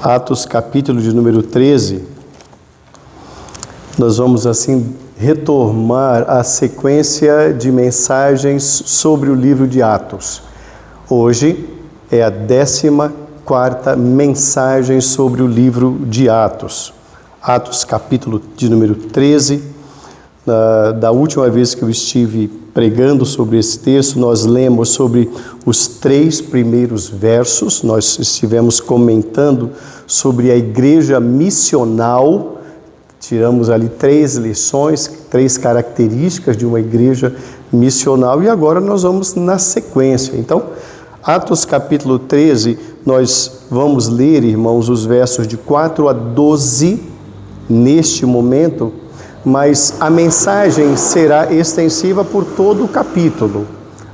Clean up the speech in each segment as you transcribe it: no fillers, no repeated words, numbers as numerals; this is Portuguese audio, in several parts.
Atos, capítulo de número 13, nós vamos assim retomar a sequência de mensagens sobre o livro de Atos. Hoje é a 14ª mensagem sobre o livro de Atos. Atos, capítulo de número 13. Da última vez que eu estive pregando sobre esse texto, nós lemos sobre os 3 primeiros versos. Nós estivemos comentando sobre a igreja missional. Tiramos ali 3 lições, 3 características de uma igreja missional, e agora nós vamos na sequência. Então, Atos capítulo 13, nós vamos ler, irmãos, os versos de 4 a 12 neste momento, mas a mensagem será extensiva por todo o capítulo.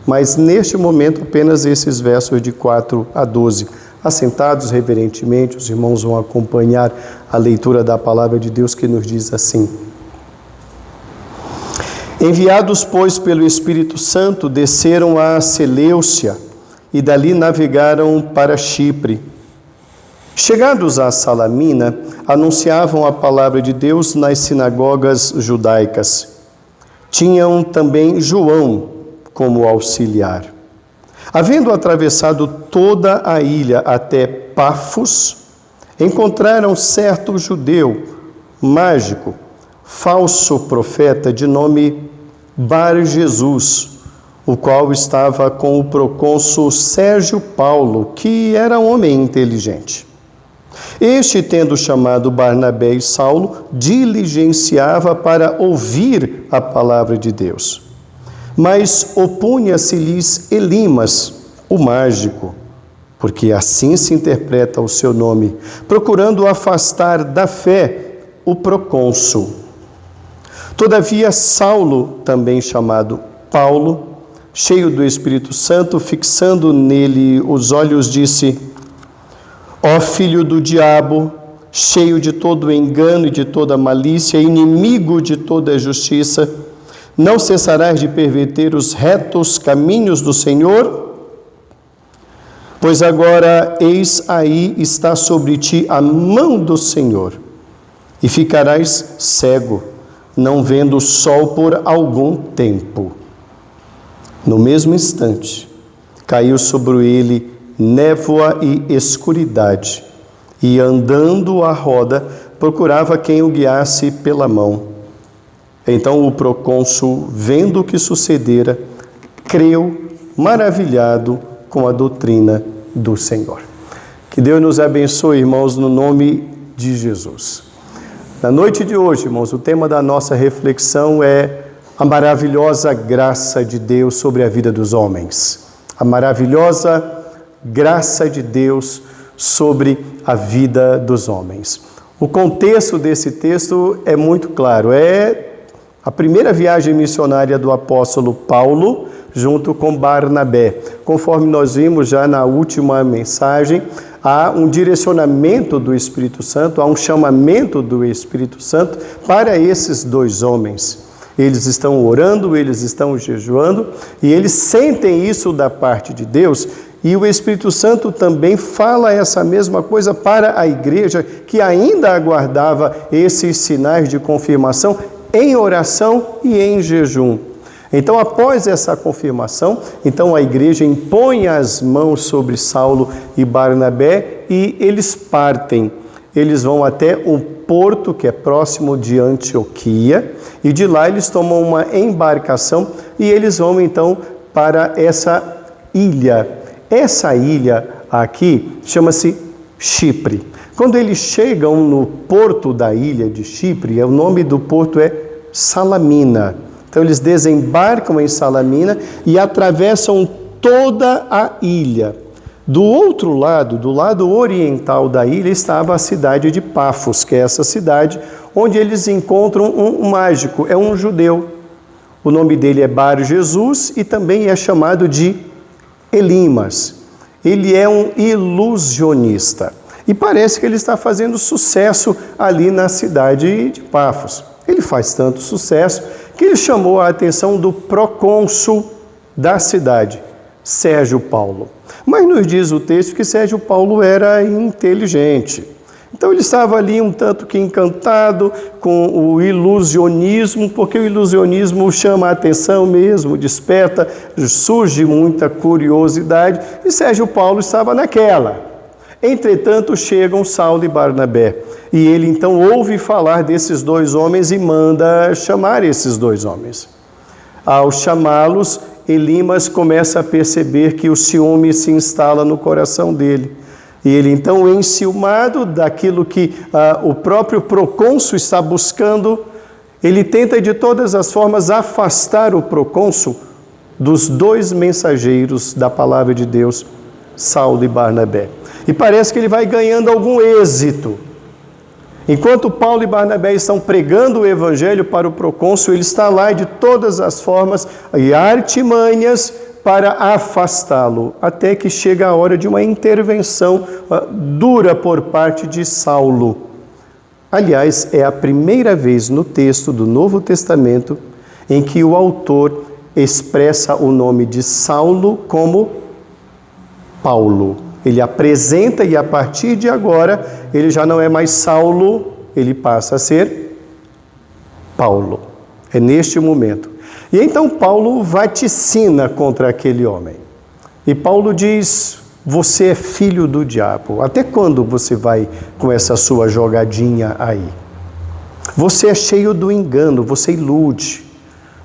Mas neste momento apenas esses versos de 4 a 12. Assentados reverentemente, os irmãos vão acompanhar a leitura da palavra de Deus, que nos diz assim: Enviados, pois, pelo Espírito Santo, desceram a Seleucia e dali navegaram para Chipre. Chegados a Salamina, anunciavam a palavra de Deus nas sinagogas judaicas. Tinham também João como auxiliar. Havendo atravessado toda a ilha até Pafos, encontraram certo judeu, mágico, falso profeta de nome Bar-Jesus, o qual estava com o procônsul Sérgio Paulo, que era homem inteligente. Este, tendo chamado Barnabé e Saulo, diligenciava para ouvir a palavra de Deus. Mas opunha-se-lhes Elimas, o mágico, porque assim se interpreta o seu nome, procurando afastar da fé o procônsul. Todavia Saulo, também chamado Paulo, cheio do Espírito Santo, fixando nele os olhos, disse: Ó filho do diabo, cheio de todo engano e de toda malícia, inimigo de toda justiça, não cessarás de perverter os retos caminhos do Senhor? Pois agora, eis aí está sobre ti a mão do Senhor, e ficarás cego, não vendo o sol por algum tempo. No mesmo instante, caiu sobre ele névoa e escuridade, e andando à roda, procurava quem o guiasse pela mão. Então o procônsul, vendo o que sucedera, creu, maravilhado com a doutrina do Senhor. Que Deus nos abençoe, irmãos, no nome de Jesus. Na noite de hoje, irmãos, o tema da nossa reflexão é a maravilhosa graça de Deus sobre a vida dos homens. A maravilhosa graça de Deus sobre a vida dos homens. O contexto desse texto é muito claro. É a primeira viagem missionária do apóstolo Paulo, junto com Barnabé. Conforme nós vimos já na última mensagem, há um direcionamento do Espírito Santo, há um chamamento do Espírito Santo para esses 2 homens. Eles estão orando, eles estão jejuando, e eles sentem isso da parte de Deus, e o Espírito Santo também fala essa mesma coisa para a igreja, que ainda aguardava esses sinais de confirmação em oração e em jejum. Então, após essa confirmação, então a igreja impõe as mãos sobre Saulo e Barnabé e eles partem. Eles vão até o porto que é próximo de Antioquia, e de lá eles tomam uma embarcação e eles vão então para essa ilha. Essa ilha aqui chama-se Chipre. Quando eles chegam no porto da ilha de Chipre, o nome do porto é Salamina. Então eles desembarcam em Salamina e atravessam toda a ilha. Do outro lado, do lado oriental da ilha, estava a cidade de Pafos, que é essa cidade onde eles encontram um mágico, é um judeu. O nome dele é Bar-Jesus e também é chamado de Elimas. Ele é um ilusionista. E parece que ele está fazendo sucesso ali na cidade de Pafos. Ele faz tanto sucesso que ele chamou a atenção do procônsul da cidade, Sérgio Paulo. Mas nos diz o texto que Sérgio Paulo era inteligente. Então ele estava ali um tanto que encantado com o ilusionismo, porque o ilusionismo chama a atenção mesmo, desperta, surge muita curiosidade, e Sérgio Paulo estava naquela. Entretanto, chegam Saulo e Barnabé, e ele então ouve falar desses dois homens e manda chamar esses dois homens. Ao chamá-los, Elimas começa a perceber que o ciúme se instala no coração dele. E ele então, enciumado daquilo que o próprio procônsul está buscando, ele tenta de todas as formas afastar o procônsul dos dois mensageiros da palavra de Deus, Saulo e Barnabé. E parece que ele vai ganhando algum êxito. Enquanto Paulo e Barnabé estão pregando o evangelho para o procônsul, ele está lá de todas as formas e artimanhas para afastá-lo, até que chega a hora de uma intervenção dura por parte de Saulo. Aliás, é a primeira vez no texto do Novo Testamento em que o autor expressa o nome de Saulo como Paulo. Ele apresenta e a partir de agora ele já não é mais Saulo, ele passa a ser Paulo. É neste momento. E então Paulo vaticina contra aquele homem. E Paulo diz: você é filho do diabo. Até quando você vai com essa sua jogadinha aí? Você é cheio do engano, você ilude.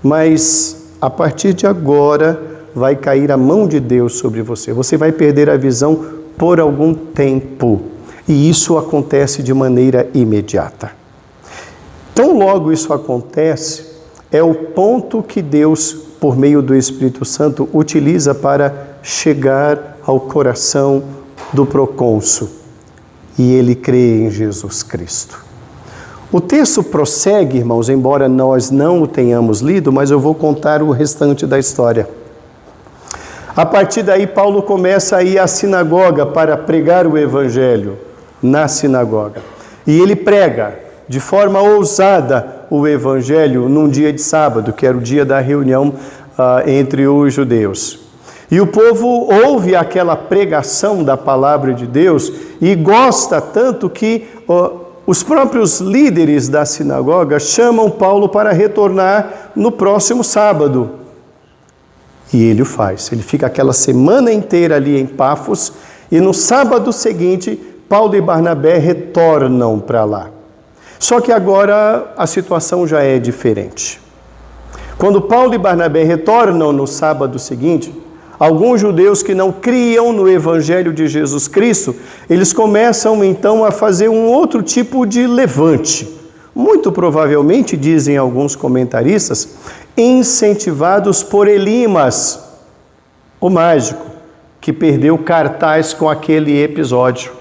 Mas a partir de agora vai cair a mão de Deus sobre você. Você vai perder a visão por algum tempo. E isso acontece de maneira imediata. Tão logo isso acontece, é o ponto que Deus, por meio do Espírito Santo, utiliza para chegar ao coração do procônsul. E ele crê em Jesus Cristo. O texto prossegue, irmãos, embora nós não o tenhamos lido, mas eu vou contar o restante da história. A partir daí, Paulo começa a ir à sinagoga para pregar o evangelho na sinagoga. E ele prega de forma ousada o evangelho num dia de sábado, que era o dia da reunião entre os judeus. E o povo ouve aquela pregação da palavra de Deus e gosta tanto que os próprios líderes da sinagoga chamam Paulo para retornar no próximo sábado. E ele o faz. Ele fica aquela semana inteira ali em Pafos e no sábado seguinte, Paulo e Barnabé retornam para lá. Só que agora a situação já é diferente. Quando Paulo e Barnabé retornam no sábado seguinte, alguns judeus que não criam no evangelho de Jesus Cristo, eles começam então a fazer um outro tipo de levante. Muito provavelmente, dizem alguns comentaristas, incentivados por Elimas, o mágico, que perdeu cartaz com aquele episódio.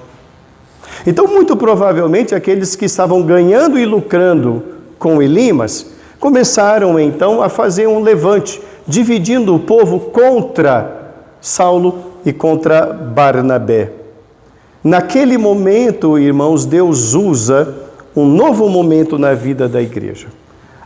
Então, muito provavelmente, aqueles que estavam ganhando e lucrando com Elimas, começaram então a fazer um levante, dividindo o povo contra Saulo e contra Barnabé. Naquele momento, irmãos, Deus usa um novo momento na vida da igreja.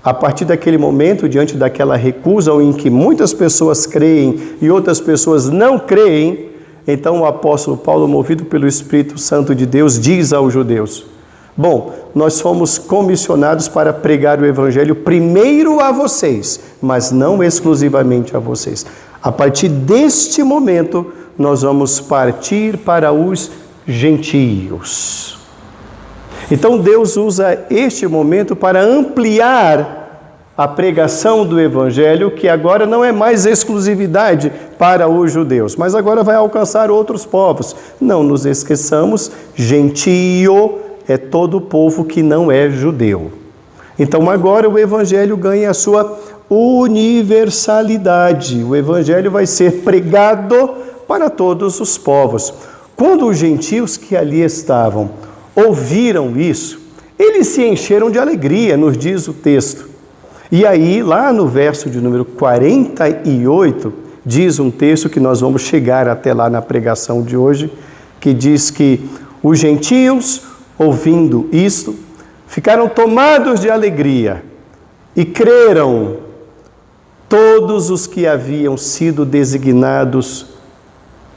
A partir daquele momento, diante daquela recusa em que muitas pessoas creem e outras pessoas não creem, então o apóstolo Paulo, movido pelo Espírito Santo de Deus, diz aos judeus: bom, nós fomos comissionados para pregar o evangelho primeiro a vocês, mas não exclusivamente a vocês. A partir deste momento, nós vamos partir para os gentios. Então Deus usa este momento para ampliar a pregação do evangelho, que agora não é mais exclusividade para os judeus, mas agora vai alcançar outros povos. Não nos esqueçamos, gentio é todo o povo que não é judeu. Então agora o evangelho ganha a sua universalidade. O evangelho vai ser pregado para todos os povos. Quando os gentios que ali estavam ouviram isso, eles se encheram de alegria, nos diz o texto. E aí, lá no verso de número 48, diz um texto que nós vamos chegar até lá na pregação de hoje, que diz que os gentios, ouvindo isto, ficaram tomados de alegria e creram todos os que haviam sido designados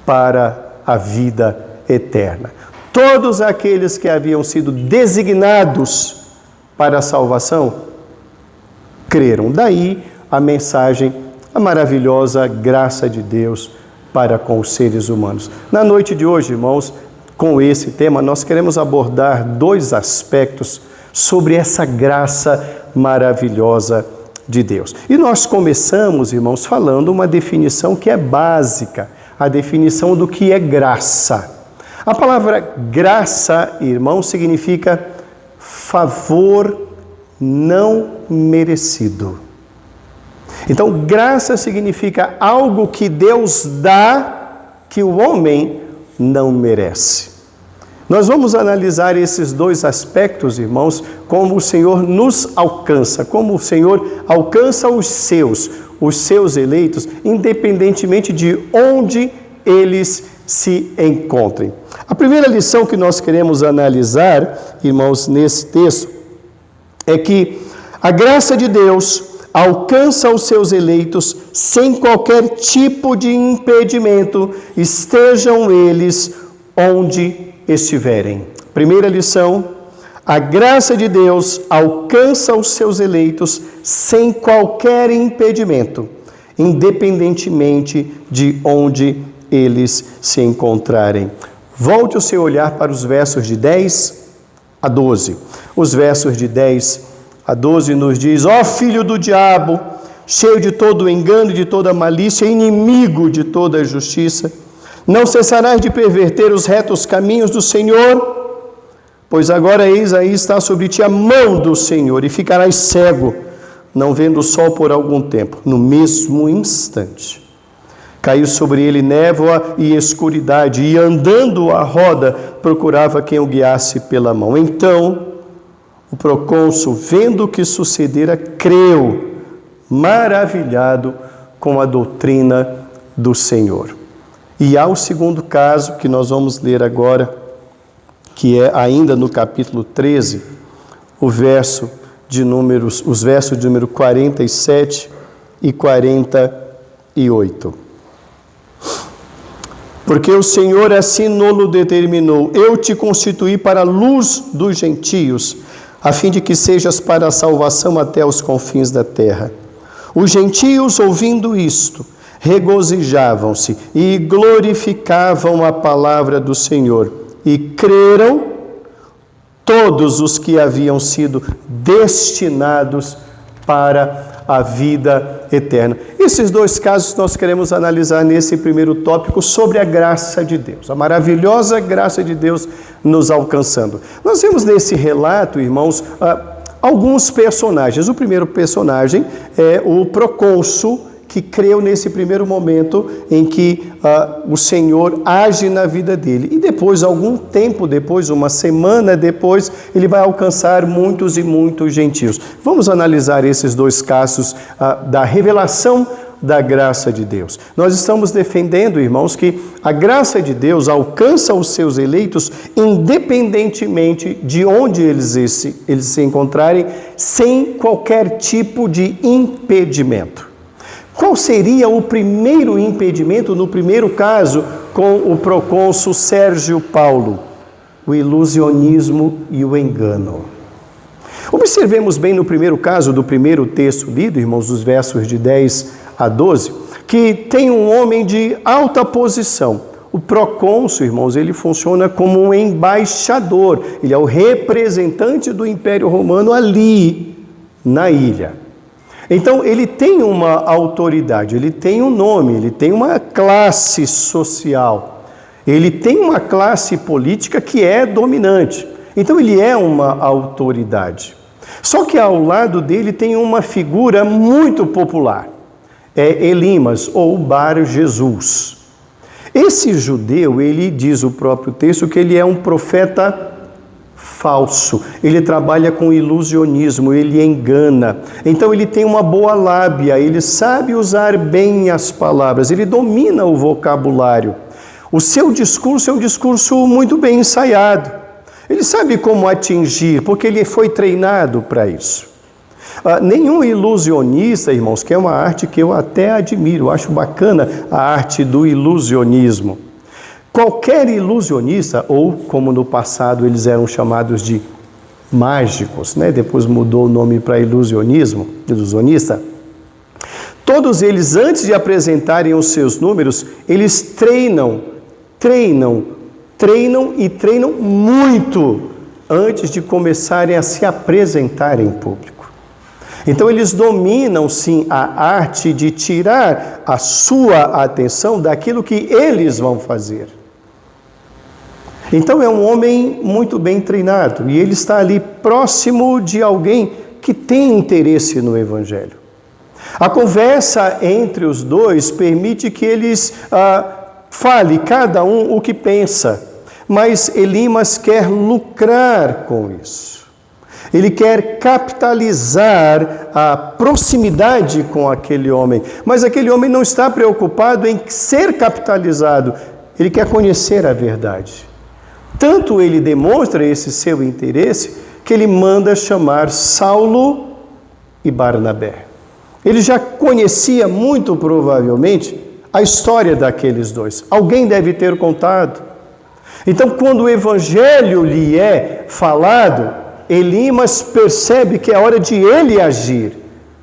para a vida eterna. Todos aqueles que haviam sido designados para a salvação creram. Daí a mensagem, a maravilhosa graça de Deus para com os seres humanos. Na noite de hoje, irmãos, com esse tema, nós queremos abordar dois aspectos sobre essa graça maravilhosa de Deus. E nós começamos, irmãos, falando uma definição que é básica, a definição do que é graça. A palavra graça, irmão, significa favor não merecido. Então, graça significa algo que Deus dá que o homem não merece. Nós vamos analisar esses dois aspectos, irmãos, como o Senhor nos alcança, como o Senhor alcança os seus eleitos, independentemente de onde eles se encontrem. A primeira lição que nós queremos analisar, irmãos, nesse texto, é que a graça de Deus alcança os seus eleitos sem qualquer tipo de impedimento, estejam eles onde estiverem. Primeira lição, a graça de Deus alcança os seus eleitos sem qualquer impedimento, independentemente de onde eles se encontrarem. Volte o seu olhar para os versos de 10 a 12. Os versos de 10 a 12 nos diz: ó filho do diabo, cheio de todo engano e de toda malícia, inimigo de toda justiça, não cessarás de perverter os retos caminhos do Senhor? Pois agora eis aí está sobre ti a mão do Senhor, e ficarás cego, não vendo o sol por algum tempo. No mesmo instante caiu sobre ele névoa e escuridade, e andando à roda procurava quem o guiasse pela mão. Então o procônsul, vendo o que sucedera, creu, maravilhado com a doutrina do Senhor. E há o segundo caso que nós vamos ler agora, que é ainda no capítulo 13, os versos de número 47 e 48. Porque o Senhor assim nolo determinou: eu te constituí para a luz dos gentios, a fim de que sejas para a salvação até os confins da terra. Os gentios, ouvindo isto, regozijavam-se e glorificavam a palavra do Senhor, e creram todos os que haviam sido destinados para a vida eterna. Esses dois casos nós queremos analisar nesse primeiro tópico sobre a graça de Deus, a maravilhosa graça de Deus nos alcançando. Nós vemos nesse relato, irmãos, alguns personagens. O primeiro personagem é o procônsul, que creu nesse primeiro momento em que o Senhor age na vida dele. E depois, algum tempo depois, uma semana depois, ele vai alcançar muitos e muitos gentios. Vamos analisar esses dois casos da revelação da graça de Deus. Nós estamos defendendo, irmãos, que a graça de Deus alcança os seus eleitos independentemente de onde eles se encontrarem, sem qualquer tipo de impedimento. Qual seria o primeiro impedimento no primeiro caso com o procônsul Sérgio Paulo? O ilusionismo e o engano. Observemos bem no primeiro caso do primeiro texto lido, irmãos, dos versos de 10 a 12, que tem um homem de alta posição. O procônsul, irmãos, ele funciona como um embaixador, ele é o representante do Império Romano ali na ilha. Então, ele tem uma autoridade, ele tem um nome, ele tem uma classe social, ele tem uma classe política que é dominante. Então, ele é uma autoridade. Só que ao lado dele tem uma figura muito popular, é Elimas, ou Bar Jesus. Esse judeu, ele diz o próprio texto que ele é um profeta falso, ele trabalha com ilusionismo, ele engana. Então ele tem uma boa lábia, ele sabe usar bem as palavras, ele domina o vocabulário. O seu discurso é um discurso muito bem ensaiado. Ele sabe como atingir, porque ele foi treinado para isso. Nenhum ilusionista, irmãos, que é uma arte que eu até admiro, eu acho bacana a arte do ilusionismo. Qualquer ilusionista, ou como no passado eles eram chamados de mágicos, né? Depois mudou o nome para ilusionista. Todos eles, antes de apresentarem os seus números, eles treinam muito antes de começarem a se apresentar em público. Então eles dominam sim a arte de tirar a sua atenção daquilo que eles vão fazer. Então é um homem muito bem treinado e ele está ali próximo de alguém que tem interesse no Evangelho. A conversa entre os dois permite que eles fale cada um o que pensa, mas Elimas quer lucrar com isso. Ele quer capitalizar a proximidade com aquele homem, mas aquele homem não está preocupado em ser capitalizado, ele quer conhecer a verdade. Tanto ele demonstra esse seu interesse que ele manda chamar Saulo e Barnabé. Ele já conhecia muito provavelmente a história daqueles dois. Alguém deve ter contado. Então, quando o evangelho lhe é falado, Elimas percebe que é hora de ele agir,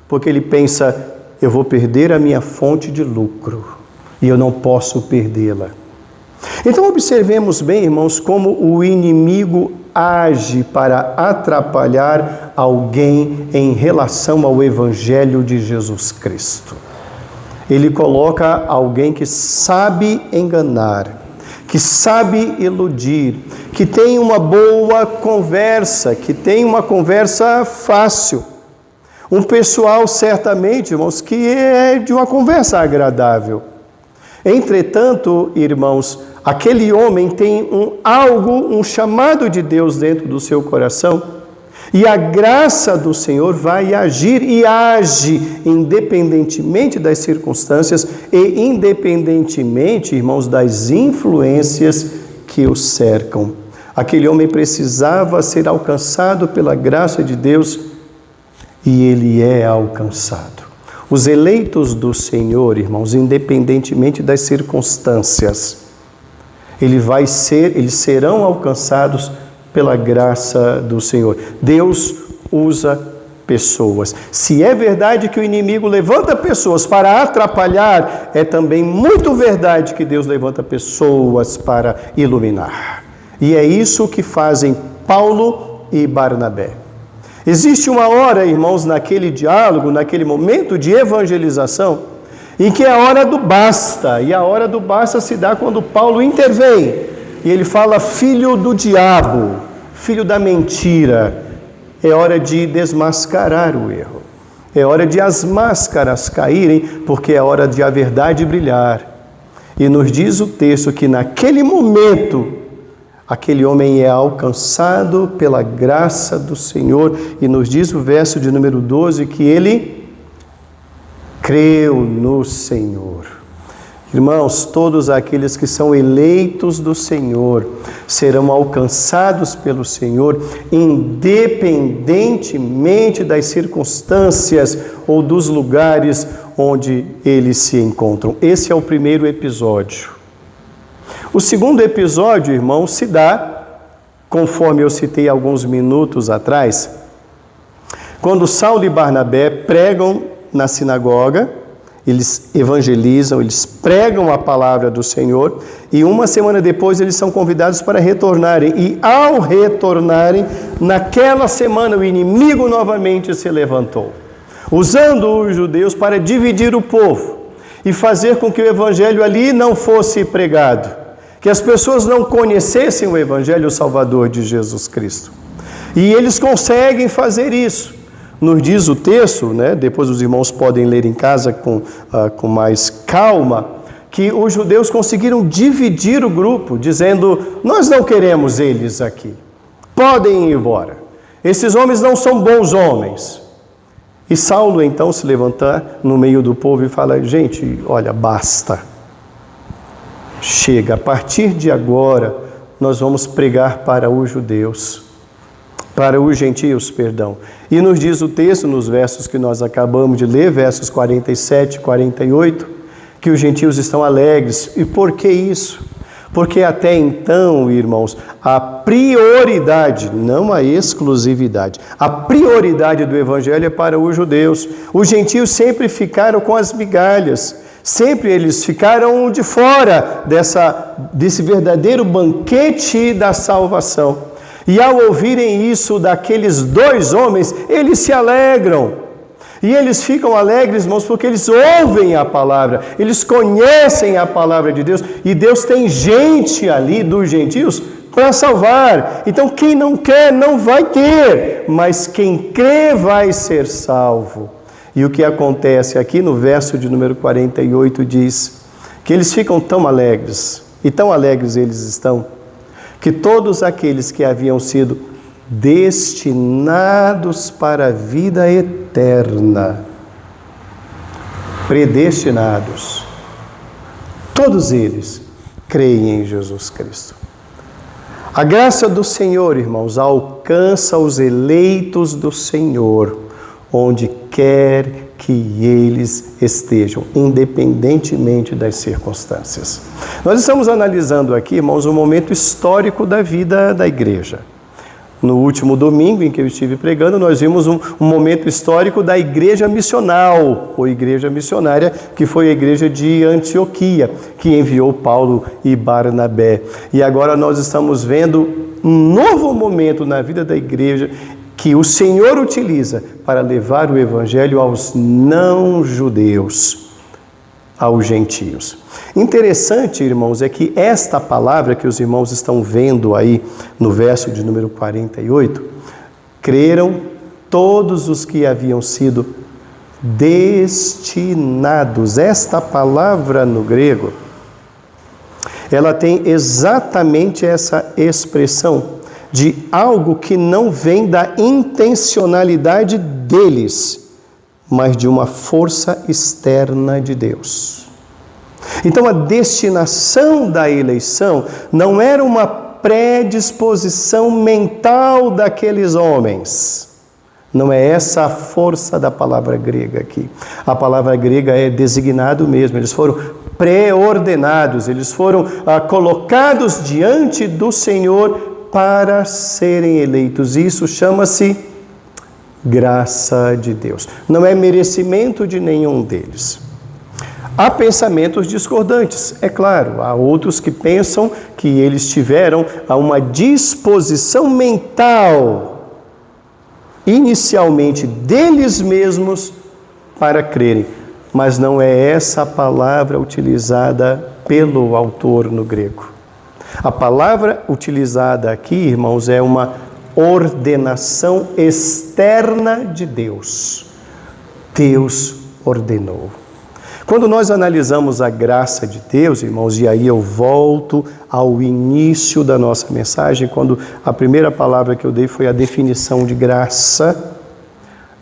porque ele pensa, eu vou perder a minha fonte de lucro e eu não posso perdê-la. Então observemos bem, irmãos, como o inimigo age para atrapalhar alguém em relação ao Evangelho de Jesus Cristo. Ele coloca alguém que sabe enganar, que sabe iludir, que tem uma boa conversa, que tem uma conversa fácil. Um pessoal, certamente, irmãos, que é de uma conversa agradável. Entretanto, irmãos, aquele homem tem um chamado de Deus dentro do seu coração, e a graça do Senhor vai agir e age independentemente das circunstâncias e independentemente, irmãos, das influências que o cercam. Aquele homem precisava ser alcançado pela graça de Deus e ele é alcançado. Os eleitos do Senhor, irmãos, independentemente das circunstâncias, eles serão alcançados pela graça do Senhor. Deus usa pessoas. Se é verdade que o inimigo levanta pessoas para atrapalhar, é também muito verdade que Deus levanta pessoas para iluminar. E é isso que fazem Paulo e Barnabé. Existe uma hora, irmãos, naquele diálogo, naquele momento de evangelização, em que é a hora do basta, e a hora do basta se dá quando Paulo intervém, e ele fala, filho do diabo, filho da mentira. É hora de desmascarar o erro, é hora de as máscaras caírem, porque é hora de a verdade brilhar. E nos diz o texto que naquele momento, aquele homem é alcançado pela graça do Senhor, e nos diz o verso de número 12 que ele creu no Senhor. Irmãos, todos aqueles que são eleitos do Senhor serão alcançados pelo Senhor, independentemente das circunstâncias ou dos lugares onde eles se encontram. Esse é o primeiro episódio. O segundo episódio, irmãos, se dá, conforme eu citei alguns minutos atrás, quando Saulo e Barnabé pregam na sinagoga, eles evangelizam, eles pregam a palavra do Senhor, e uma semana depois eles são convidados para retornarem, e ao retornarem, naquela semana o inimigo novamente se levantou, usando os judeus para dividir o povo, e fazer com que o evangelho ali não fosse pregado, que as pessoas não conhecessem o evangelho salvador de Jesus Cristo. E eles conseguem fazer isso. Nos diz o texto, né, depois os irmãos podem ler em casa com mais calma, que os judeus conseguiram dividir o grupo, dizendo, nós não queremos eles aqui, podem ir embora, esses homens não são bons homens. E Saulo então se levanta no meio do povo e fala, gente, olha, basta, chega, a partir de agora nós vamos pregar para os judeus, para os gentios, perdão. E nos diz o texto, nos versos que nós acabamos de ler, versos 47 e 48, que os gentios estão alegres. E por que isso? Porque até então, irmãos, a prioridade, não a exclusividade, a prioridade do Evangelho é para os judeus. Os gentios sempre ficaram com as migalhas, sempre eles ficaram de fora desse verdadeiro banquete da salvação. E ao ouvirem isso daqueles dois homens, eles se alegram. E eles ficam alegres, irmãos, porque eles ouvem a palavra, eles conhecem a palavra de Deus, e Deus tem gente ali dos gentios para salvar. Então quem não quer não vai ter, mas quem crê vai ser salvo. E o que acontece aqui no verso de número 48 diz que eles ficam tão alegres, e tão alegres eles estão, que todos aqueles que haviam sido destinados para a vida eterna, predestinados, todos eles creem em Jesus Cristo. A graça do Senhor, irmãos, alcança os eleitos do Senhor, onde quer que eles estejam, independentemente das circunstâncias. Nós estamos analisando aqui, irmãos, um momento histórico da vida da igreja. No último domingo em que eu estive pregando, nós vimos um momento histórico da igreja missional, ou igreja missionária, que foi a igreja de Antioquia, que enviou Paulo e Barnabé. E agora nós estamos vendo um novo momento na vida da igreja que o Senhor utiliza para levar o evangelho aos não-judeus, aos gentios. Interessante, irmãos, é que esta palavra que os irmãos estão vendo aí no verso de número 48, creram todos os que haviam sido destinados. Esta palavra no grego, ela tem exatamente essa expressão de algo que não vem da intencionalidade deles, mas de uma força externa de Deus. Então a destinação da eleição não era uma predisposição mental daqueles homens. Não é essa a força da palavra grega aqui. A palavra grega é designado mesmo. Eles foram pré-ordenados, eles foram colocados diante do Senhor para serem eleitos. Isso chama-se graça de Deus. Não é merecimento de nenhum deles. Há pensamentos discordantes, é claro. Há outros que pensam que eles tiveram uma disposição mental, inicialmente deles mesmos, para crerem. Mas não é essa a palavra utilizada pelo autor no grego. A palavra utilizada aqui, irmãos, é uma ordenação externa de Deus. Deus ordenou. Quando nós analisamos a graça de Deus, irmãos, e aí eu volto ao início da nossa mensagem, quando a primeira palavra que eu dei foi a definição de graça.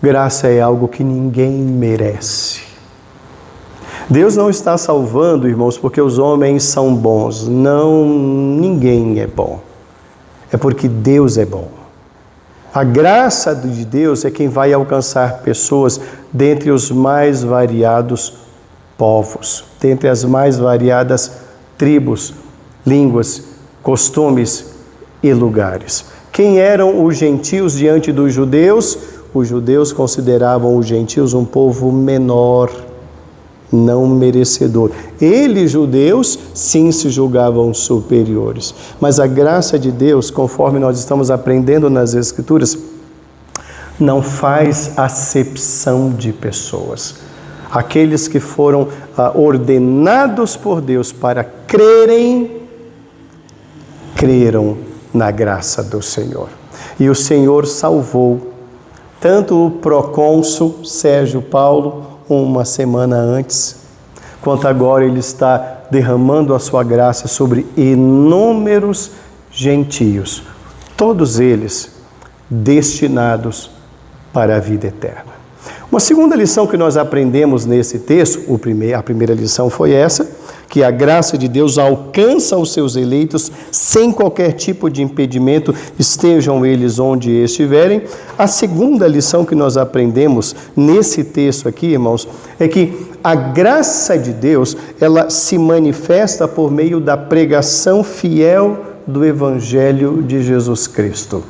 Graça é algo que ninguém merece. Deus não está salvando, irmãos, porque os homens são bons. Não, ninguém é bom. É porque Deus é bom. A graça de Deus é quem vai alcançar pessoas dentre os mais variados povos, dentre as mais variadas tribos, línguas, costumes e lugares. Quem eram os gentios diante dos judeus? Os judeus consideravam os gentios um povo menor, não merecedor. Eles, judeus, sim se julgavam superiores. Mas a graça de Deus, conforme nós estamos aprendendo nas Escrituras, não faz acepção de pessoas. Aqueles que foram ordenados por Deus para crerem, creram na graça do Senhor. E o Senhor salvou tanto o procônsul Sérgio Paulo, uma semana antes, quanto agora ele está derramando a sua graça sobre inúmeros gentios, todos eles destinados para a vida eterna. Uma segunda lição que nós aprendemos nesse texto, a primeira lição foi essa, que a graça de Deus alcança os seus eleitos sem qualquer tipo de impedimento, estejam eles onde estiverem. A segunda lição que nós aprendemos nesse texto aqui, irmãos, é que a graça de Deus, ela se manifesta por meio da pregação fiel do Evangelho de Jesus Cristo.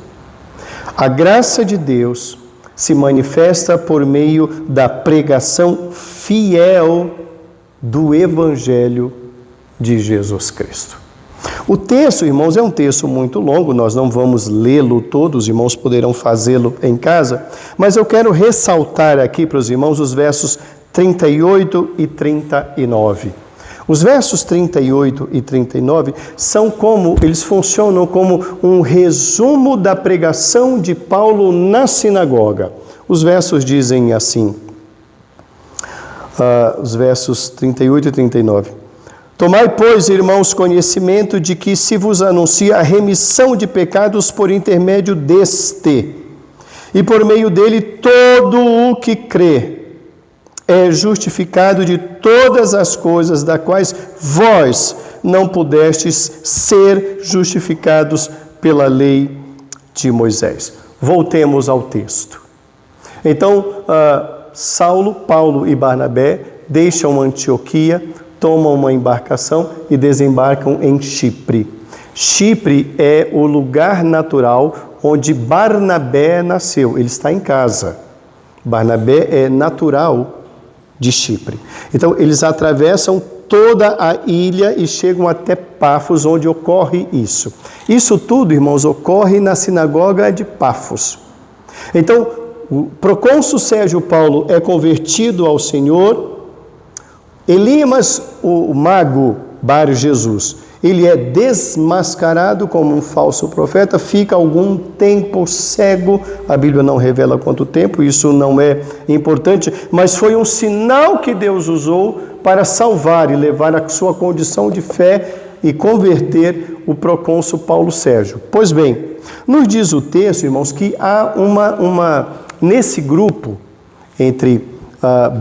A graça de Deus se manifesta por meio da pregação fiel do Evangelho de Jesus Cristo. O texto, irmãos, é um texto muito longo, nós não vamos lê-lo todo, os irmãos poderão fazê-lo em casa, mas eu quero ressaltar aqui para os irmãos os versos 38 e 39. Os versos 38 e 39 eles funcionam como um resumo da pregação de Paulo na sinagoga. Os versos dizem assim, os versos 38 e 39. Tomai, pois, irmãos, conhecimento de que se vos anuncia a remissão de pecados por intermédio deste, e por meio dele todo o que crê é justificado de todas as coisas das quais vós não pudestes ser justificados pela lei de Moisés. Voltemos ao texto. Então, Saulo, Paulo e Barnabé deixam Antioquia, tomam uma embarcação e desembarcam em Chipre. Chipre é o lugar natural onde Barnabé nasceu. Ele está em casa. Barnabé é natural de Chipre. Então, eles atravessam toda a ilha e chegam até Pafos, onde ocorre isso. Isso tudo, irmãos, ocorre na sinagoga de Pafos. Então, o procônsul Sérgio Paulo é convertido ao Senhor. Elimas, o mago Bar Jesus, ele é desmascarado como um falso profeta, fica algum tempo cego, a Bíblia não revela quanto tempo, isso não é importante, mas foi um sinal que Deus usou para salvar e levar a sua condição de fé e converter o procônsul Paulo Sérgio. Pois bem, nos diz o texto, irmãos, que há nesse grupo, entre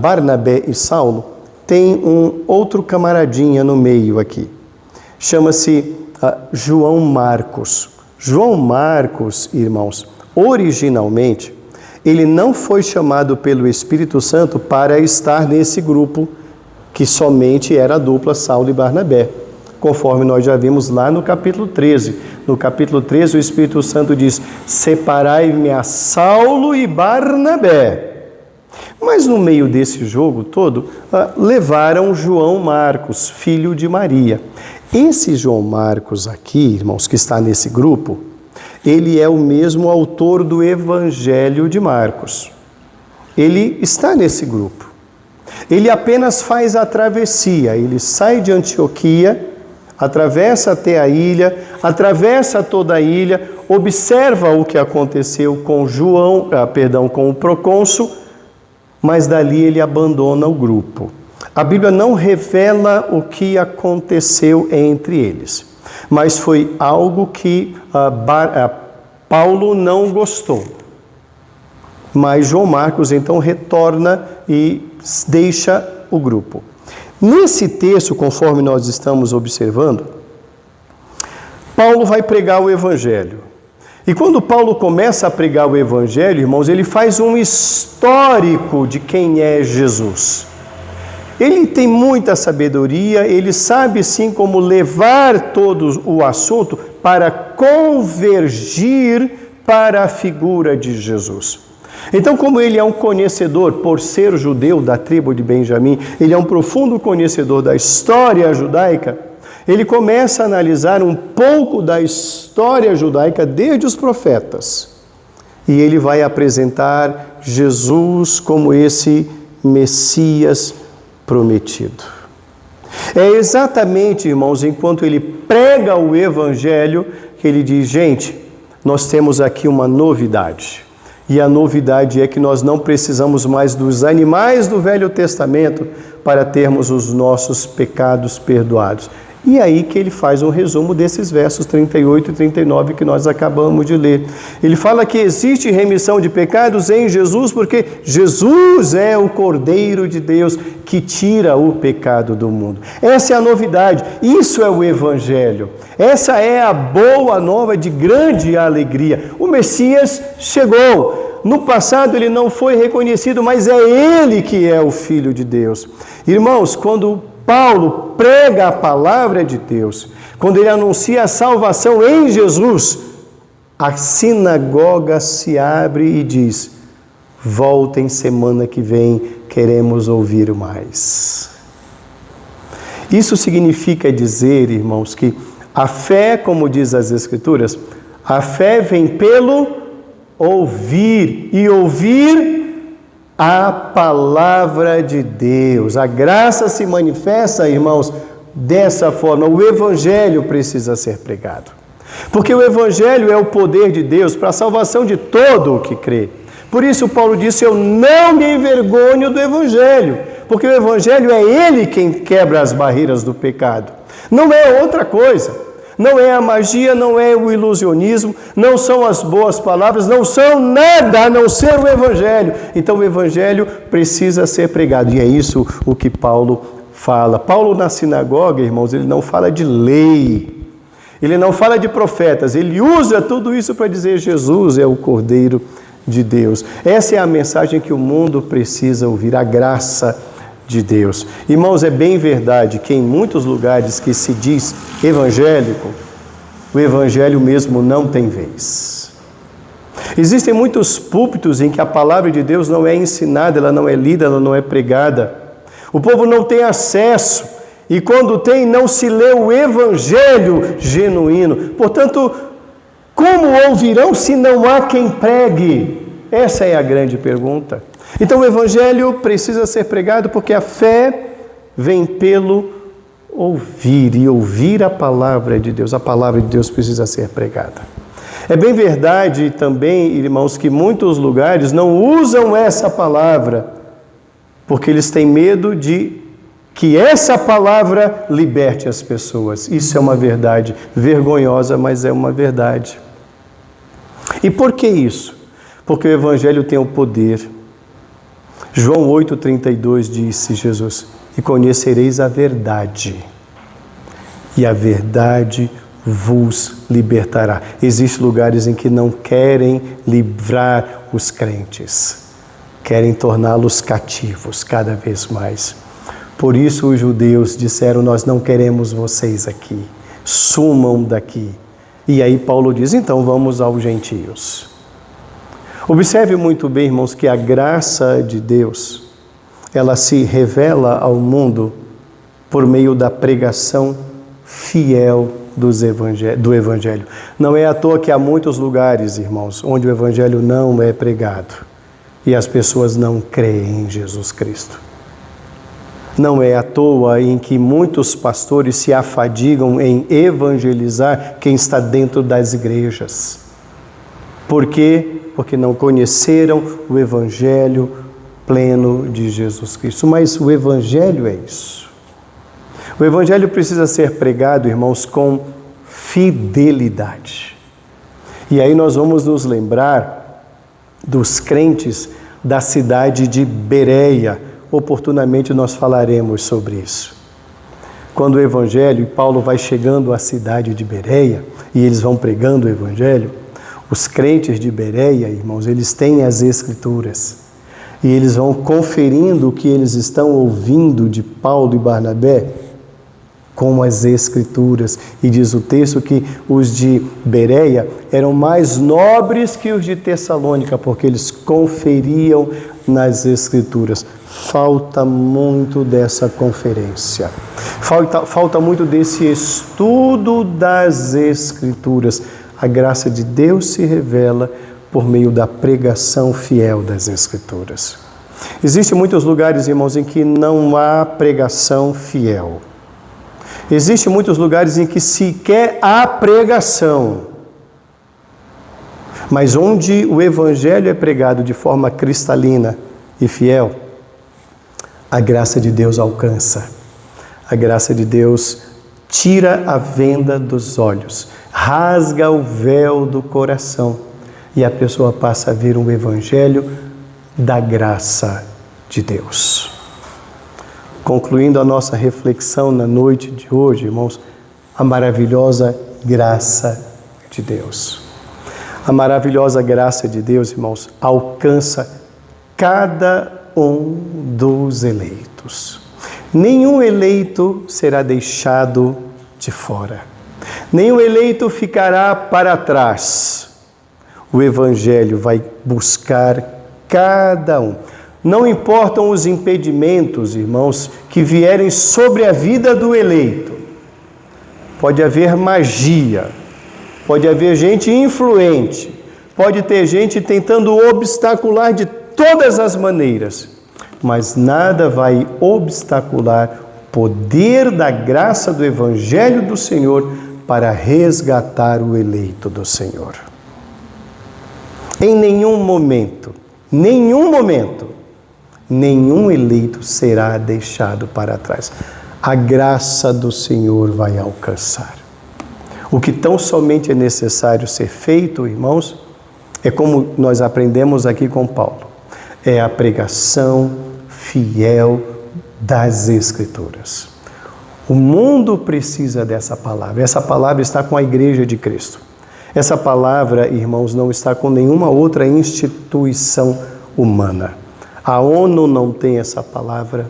Barnabé e Saulo, tem um outro camaradinha no meio aqui. Chama-se João Marcos. João Marcos, irmãos, originalmente, ele não foi chamado pelo Espírito Santo para estar nesse grupo que somente era a dupla Saulo e Barnabé, conforme nós já vimos lá no capítulo 13. No capítulo 13, o Espírito Santo diz: separai-me a Saulo e Barnabé. Mas no meio desse jogo todo, levaram João Marcos, filho de Maria. Esse João Marcos aqui, irmãos, que está nesse grupo, ele é o mesmo autor do Evangelho de Marcos. Ele está nesse grupo. Ele apenas faz a travessia, ele sai de Antioquia, atravessa até a ilha, atravessa toda a ilha, observa o que aconteceu com com o procônsul, mas dali ele abandona o grupo. A Bíblia não revela o que aconteceu entre eles, mas foi algo que Paulo não gostou. Mas João Marcos então retorna e deixa o grupo. Nesse texto, conforme nós estamos observando, Paulo vai pregar o Evangelho. E quando Paulo começa a pregar o Evangelho, irmãos, ele faz um histórico de quem é Jesus. Ele tem muita sabedoria, ele sabe sim como levar todo o assunto para convergir para a figura de Jesus. Então, como ele é um conhecedor, por ser judeu da tribo de Benjamim, ele é um profundo conhecedor da história judaica, ele começa a analisar um pouco da história judaica desde os profetas. E ele vai apresentar Jesus como esse Messias prometido. É exatamente, irmãos, enquanto ele prega o Evangelho, que ele diz: gente, nós temos aqui uma novidade. E a novidade é que nós não precisamos mais dos animais do Velho Testamento para termos os nossos pecados perdoados. E aí que ele faz um resumo desses versos 38 e 39 que nós acabamos de ler. Ele fala que existe remissão de pecados em Jesus, porque Jesus é o Cordeiro de Deus que tira o pecado do mundo. Essa é a novidade, isso é o Evangelho. Essa é a boa nova de grande alegria. O Messias chegou. No passado ele não foi reconhecido, mas é ele que é o Filho de Deus. Irmãos, quando Paulo prega a palavra de Deus, quando ele anuncia a salvação em Jesus, a sinagoga se abre e diz: voltem semana que vem, queremos ouvir mais. Isso significa dizer, irmãos, que a fé, como diz as Escrituras, a fé vem pelo ouvir, e ouvir a palavra de Deus. A graça se manifesta, irmãos, dessa forma. O Evangelho precisa ser pregado, porque o Evangelho é o poder de Deus para a salvação de todo o que crê. Por isso Paulo disse: eu não me envergonho do Evangelho, porque o Evangelho é ele quem quebra as barreiras do pecado, não é outra coisa. Não é a magia, não é o ilusionismo, não são as boas palavras, não são nada a não ser o Evangelho. Então o Evangelho precisa ser pregado, e é isso o que Paulo fala. Paulo na sinagoga, irmãos, ele não fala de lei, ele não fala de profetas, ele usa tudo isso para dizer: Jesus é o Cordeiro de Deus. Essa é a mensagem que o mundo precisa ouvir, a graça de Deus. Irmãos, é bem verdade que em muitos lugares que se diz evangélico, o evangelho mesmo não tem vez. Existem muitos púlpitos em que a palavra de Deus não é ensinada, ela não é lida, ela não é pregada. O povo não tem acesso, e quando tem, não se lê o evangelho genuíno. Portanto, como ouvirão se não há quem pregue? Essa é a grande pergunta. Então o Evangelho precisa ser pregado, porque a fé vem pelo ouvir, e ouvir a palavra de Deus. A palavra de Deus precisa ser pregada. É bem verdade também, irmãos, que muitos lugares não usam essa palavra, porque eles têm medo de que essa palavra liberte as pessoas. Isso é uma verdade vergonhosa, mas é uma verdade. E por que isso? Porque o Evangelho tem o poder. João 8,32 disse Jesus: e conhecereis a verdade, e a verdade vos libertará. Existem lugares em que não querem livrar os crentes, querem torná-los cativos cada vez mais. Por isso os judeus disseram: nós não queremos vocês aqui, sumam daqui. E aí Paulo diz: então vamos aos gentios. Observe muito bem, irmãos, que a graça de Deus, ela se revela ao mundo por meio da pregação fiel do Evangelho. Não é à toa que há muitos lugares, irmãos, onde o Evangelho não é pregado e as pessoas não creem em Jesus Cristo. Não é à toa em que muitos pastores se afadigam em evangelizar quem está dentro das igrejas. Por quê? Porque não conheceram o Evangelho pleno de Jesus Cristo. Mas o Evangelho é isso. O Evangelho precisa ser pregado, irmãos, com fidelidade. E aí nós vamos nos lembrar dos crentes da cidade de Bereia. Oportunamente nós falaremos sobre isso. Quando o Evangelho, e Paulo vai chegando à cidade de Bereia, e eles vão pregando o Evangelho, os crentes de Bereia, irmãos, eles têm as Escrituras, e eles vão conferindo o que eles estão ouvindo de Paulo e Barnabé com as Escrituras. E diz o texto que os de Bereia eram mais nobres que os de Tessalônica, porque eles conferiam nas Escrituras. Falta muito dessa conferência, falta muito desse estudo das Escrituras. A graça de Deus se revela por meio da pregação fiel das Escrituras. Existem muitos lugares, irmãos, em que não há pregação fiel. Existem muitos lugares em que sequer há pregação. Mas onde o Evangelho é pregado de forma cristalina e fiel, a graça de Deus alcança. A graça de Deus tira a venda dos olhos, rasga o véu do coração e a pessoa passa a ver um evangelho da graça de Deus. Concluindo a nossa reflexão na noite de hoje, irmãos, a maravilhosa graça de Deus. A maravilhosa graça de Deus, irmãos, alcança cada um dos eleitos. Nenhum eleito será deixado de fora. Nenhum eleito ficará para trás. O Evangelho vai buscar cada um. Não importam os impedimentos, irmãos, que vierem sobre a vida do eleito. Pode haver magia, pode haver gente influente, pode ter gente tentando obstacular de todas as maneiras, mas nada vai obstacular o poder da graça do Evangelho do Senhor para resgatar o eleito do Senhor. Em nenhum momento, nenhum eleito será deixado para trás. A graça do Senhor vai alcançar. O que tão somente é necessário ser feito, irmãos, é como nós aprendemos aqui com Paulo, é a pregação fiel das Escrituras. O mundo precisa dessa palavra. Essa palavra está com a Igreja de Cristo. Essa palavra, irmãos, não está com nenhuma outra instituição humana. A ONU não tem essa palavra.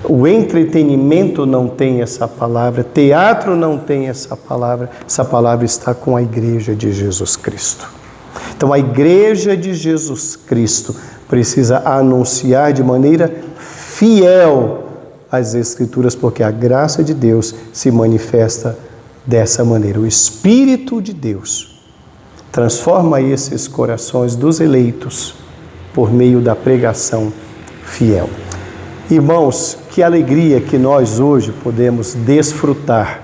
O entretenimento não tem essa palavra. Teatro não tem essa palavra. Essa palavra está com a Igreja de Jesus Cristo. Então, a Igreja de Jesus Cristo precisa anunciar de maneira fiel as Escrituras, porque a graça de Deus se manifesta dessa maneira. O Espírito de Deus transforma esses corações dos eleitos por meio da pregação fiel. Irmãos, que alegria que nós hoje podemos desfrutar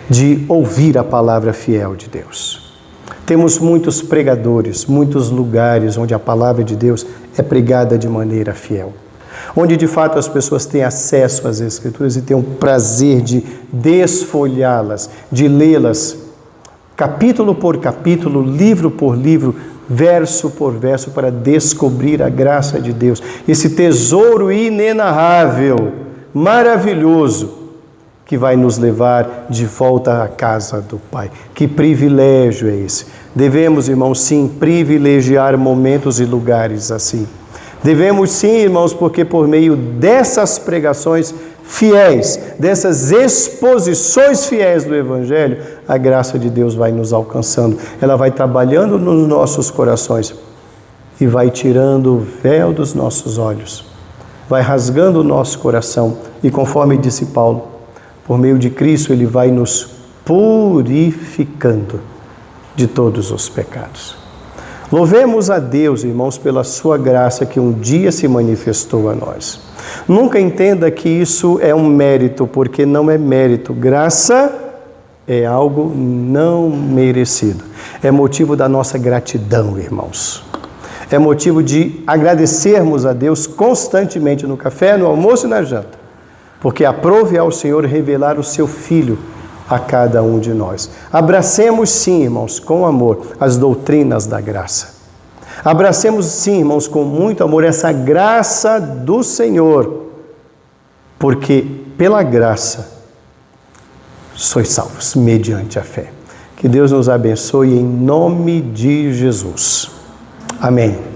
de ouvir a palavra fiel de Deus. Temos muitos pregadores, muitos lugares onde a palavra de Deus é pregada de maneira fiel, onde de fato as pessoas têm acesso às Escrituras e têm o prazer de desfolhá-las, de lê-las, capítulo por capítulo, livro por livro, verso por verso, para descobrir a graça de Deus, esse tesouro inenarrável, maravilhoso, que vai nos levar de volta à casa do Pai. Que privilégio é esse! Devemos, irmãos, sim, privilegiar momentos e lugares assim. Devemos sim, irmãos, porque por meio dessas pregações fiéis, dessas exposições fiéis do Evangelho, a graça de Deus vai nos alcançando. Ela vai trabalhando nos nossos corações e vai tirando o véu dos nossos olhos, vai rasgando o nosso coração e, conforme disse Paulo, por meio de Cristo, Ele vai nos purificando de todos os pecados. Louvemos a Deus, irmãos, pela sua graça que um dia se manifestou a nós. Nunca entenda que isso é um mérito, porque não é mérito. Graça é algo não merecido. É motivo da nossa gratidão, irmãos. É motivo de agradecermos a Deus constantemente no café, no almoço e na janta. Porque aprove ao Senhor revelar o seu Filho a cada um de nós. Abracemos sim, irmãos, com amor, as doutrinas da graça. Abracemos sim, irmãos, com muito amor, essa graça do Senhor. Porque pela graça sois salvos, mediante a fé. Que Deus nos abençoe em nome de Jesus. Amém.